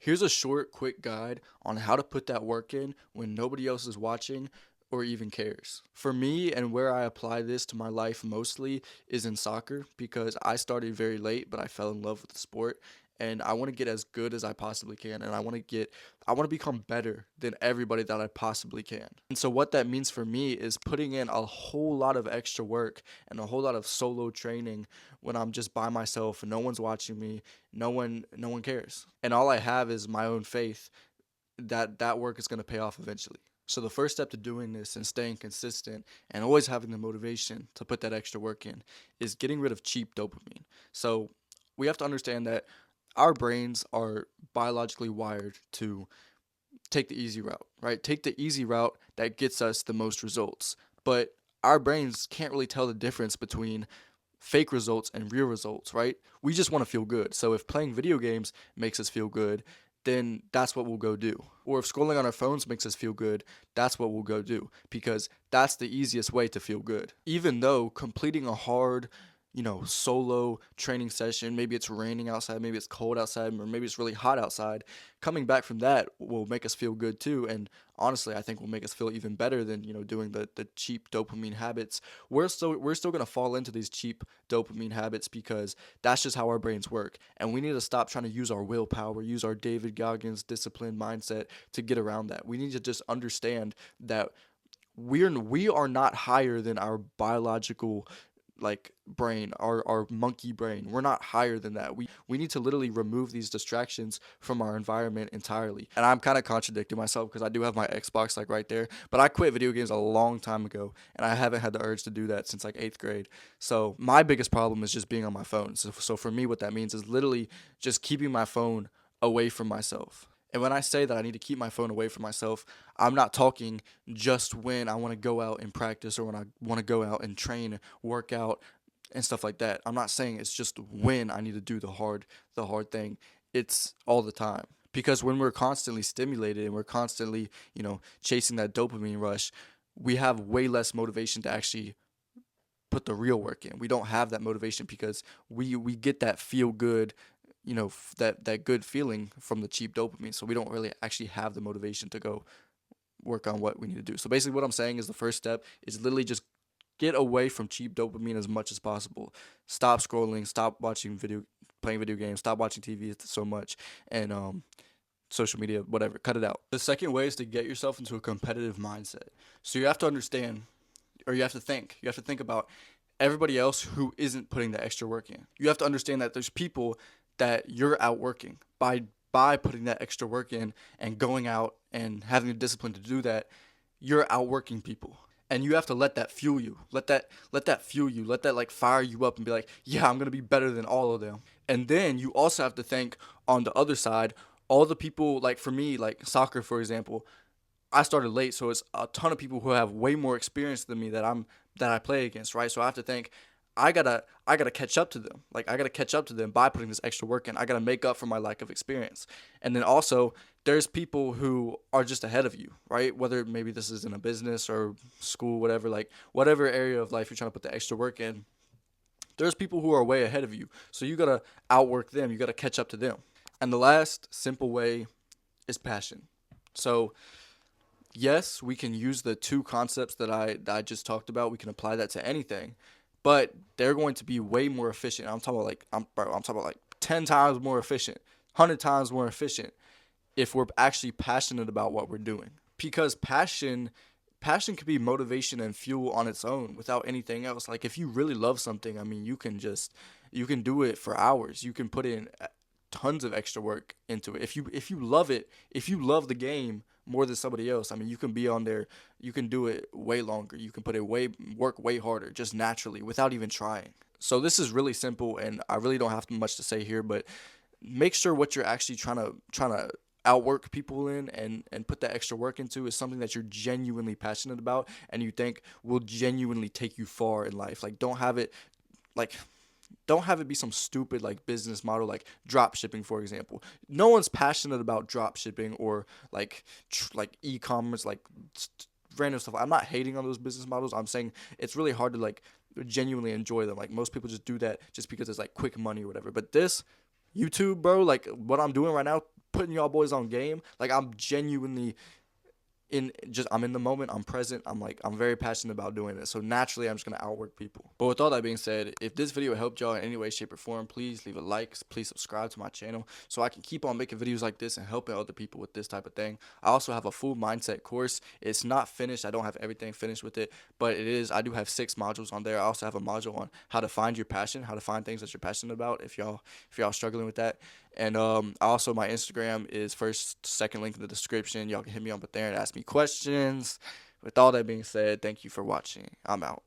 Here's a short, quick guide on how to put that work in when nobody else is watching or even cares. For me, and where I apply this to my life mostly, is in soccer because I started very late, but I fell in love with the sport. And I want to get as good as I possibly can, and I want to become better than everybody that I possibly can. And so, what that means for me is putting in a whole lot of extra work and a whole lot of solo training when I'm just by myself and no one's watching me, no one cares, and all I have is my own faith that that work is going to pay off eventually. So the first step to doing this and staying consistent and always having the motivation to put that extra work in is getting rid of cheap dopamine. So we have to understand that our brains are biologically wired to take the easy route, right? Take the easy route that gets us the most results. But our brains can't really tell the difference between fake results and real results, right? We just want to feel good. So if playing video games makes us feel good, then that's what we'll go do. Or if scrolling on our phones makes us feel good, that's what we'll go do because that's the easiest way to feel good. Even though completing a hard, solo training session, maybe it's raining outside, maybe it's cold outside, or maybe it's really hot outside, coming back from that will make us feel good too. And honestly, I think will make us feel even better than, doing the cheap dopamine habits. We're still gonna fall into these cheap dopamine habits because that's just how our brains work. And we need to stop trying to use our willpower, use our David Goggins disciplined mindset to get around that. We need to just understand that we are not higher than our biological brain, our monkey brain. We're not higher than that. We need to literally remove these distractions from our environment entirely. And I'm kind of contradicting myself because I do have my Xbox like right there, but I quit video games a long time ago and I haven't had the urge to do that since like 8th grade. So my biggest problem is just being on my phone. So for me what that means is literally just keeping my phone away from myself. And when I say that I need to keep my phone away from myself, I'm not talking just when I want to go out and practice or when I want to go out and train, work out, and stuff like that. I'm not saying it's just when I need to do the hard thing. It's all the time. Because when we're constantly stimulated and we're constantly, chasing that dopamine rush, we have way less motivation to actually put the real work in. We don't have that motivation because we get that feel good, that good feeling from the cheap dopamine. So we don't really actually have the motivation to go work on what we need to do. So basically what I'm saying is the first step is literally just get away from cheap dopamine as much as possible. Stop scrolling, stop playing video games, stop watching TV so much, and social media, whatever, cut it out. The second way is to get yourself into a competitive mindset. So you have to understand, or you have to think about everybody else who isn't putting the extra work in. You have to understand that there's people that you're outworking by putting that extra work in and going out and having the discipline to do that. You're outworking people. And you have to let that fuel you. Let that fuel you. Let that like fire you up and be like, yeah, I'm gonna be better than all of them. And then you also have to think on the other side, all the people like for me, like soccer for example, I started late, so it's a ton of people who have way more experience than me that I play against, right? So I have to think I gotta catch up to them. Like I gotta catch up to them by putting this extra work in. I gotta make up for my lack of experience. And then also there's people who are just ahead of you, right? Whether maybe this is in a business or school, whatever, like whatever area of life you're trying to put the extra work in, there's people who are way ahead of you. So you gotta outwork them. You gotta catch up to them. And the last simple way is passion. So yes, we can use the two concepts that I just talked about. We can apply that to anything, but they're going to be way more efficient. I'm talking about I'm talking about like 10 times more efficient, 100 times more efficient if we're actually passionate about what we're doing. Because passion could be motivation and fuel on its own without anything else. Like if you really love something, I mean, you can do it for hours. You can put in tons of extra work into it. If you love it, if you love the game more than somebody else, I mean, you can be on there, you can do it way longer. You can put it work way harder just naturally without even trying. So this is really simple and I really don't have much to say here, but make sure what you're actually trying to outwork people in and put that extra work into is something that you're genuinely passionate about and you think will genuinely take you far in life. Like don't have it be some stupid like business model like drop shipping for example. No one's passionate about drop shipping or like e-commerce random stuff. I'm not hating on those business models. I'm saying it's really hard to like genuinely enjoy them. Like most people just do that just because it's like quick money or whatever. But this YouTube, bro, like what I'm doing right now, putting y'all boys on game. Like, I'm genuinely I'm in the moment, I'm present, I'm very passionate about doing this, so naturally I'm just gonna outwork people. But with all that being said, if this video helped y'all in any way, shape, or form, please leave a like, please subscribe to my channel so I can keep on making videos like this and helping other people with this type of thing. I also have a full mindset course. It's not finished, I don't have everything finished with it, but I do have 6 modules on there. I also have a module on how to find your passion, how to find things that you're passionate about if y'all struggling with that. And also my Instagram is second link in the description. Y'all can hit me up there and ask me questions. With all that being said, thank you for watching. I'm out.